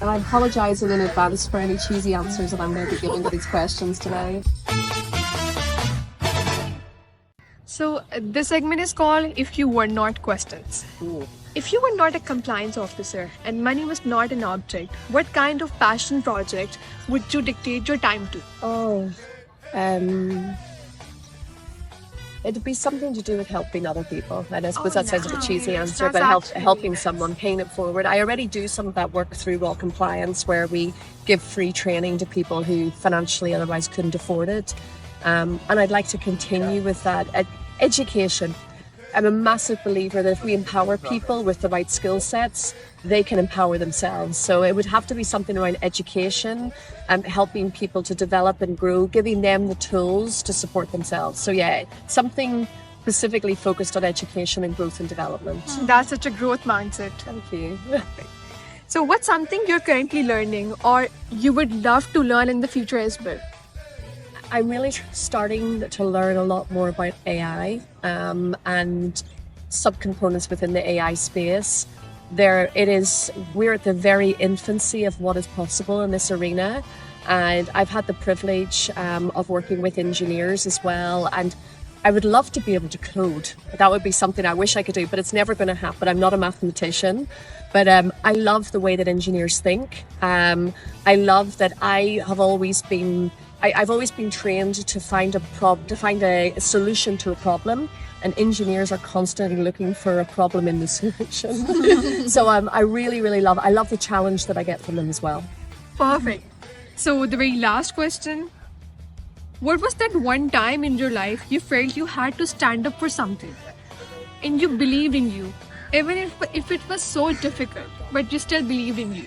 And I apologise in advance for any cheesy answers that I'm going to be giving to these questions today. So this segment is called If You Were Not Questions. Ooh. If you were not a compliance officer and money was not an object, what kind of passion project would you dictate your time to? Oh, it'd be something to do with helping other people. And I suppose that sounds like a cheesy answer, That's but actually- helping someone, paying it forward. I already do some of that work through Raw Compliance, where we give free training to people who financially otherwise couldn't afford it. And I'd like to continue with that. Education. I'm a massive believer that if we empower people with the right skill sets, they can empower themselves. So it would have to be something around education and helping people to develop and grow, giving them the tools to support themselves. So yeah, something specifically focused on education and growth and development. That's such a growth mindset. Thank you. So what's something you're currently learning or you would love to learn in the future as well? I'm really starting to learn a lot more about AI and subcomponents within the AI space. We're at the very infancy of what is possible in this arena. And I've had the privilege of working with engineers as well. And I would love to be able to code. That would be something I wish I could do, but it's never going to happen. I'm not a mathematician, but I love the way that engineers think. I love that I've always been trained to find a solution to a problem, and engineers are constantly looking for a problem in the solution. So I love the challenge that I get from them as well. Perfect. So the very last question. What was that one time in your life you felt you had to stand up for something and you believed in you, even if it was so difficult, but you still believed in you?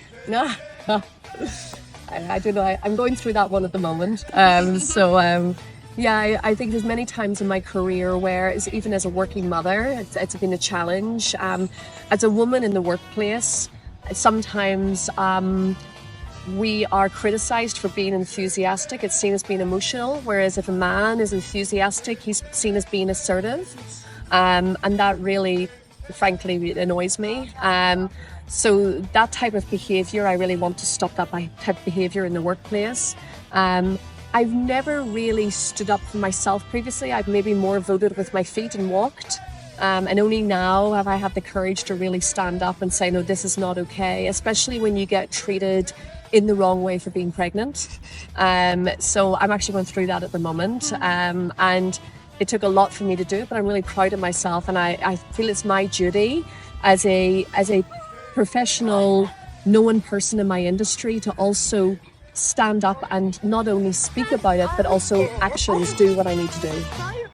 I don't know. I'm going through that one at the moment. Yeah, I think there's many times in my career where, even as a working mother, it's been a challenge. As a woman in the workplace, sometimes we are criticized for being enthusiastic. It's seen as being emotional, whereas if a man is enthusiastic, he's seen as being assertive. And that really, frankly, annoys me. So that type of behaviour, I really want to stop that type of behaviour in the workplace. I've never really stood up for myself previously. I've maybe more voted with my feet and walked. And only now have I had the courage to really stand up and say, no, this is not okay, especially when you get treated in the wrong way for being pregnant. So I'm actually going through that at the moment. And it took a lot for me to do it, but I'm really proud of myself. And I feel it's my duty as a professional, known person in my industry to also stand up and not only speak about it, but also actions do what I need to do.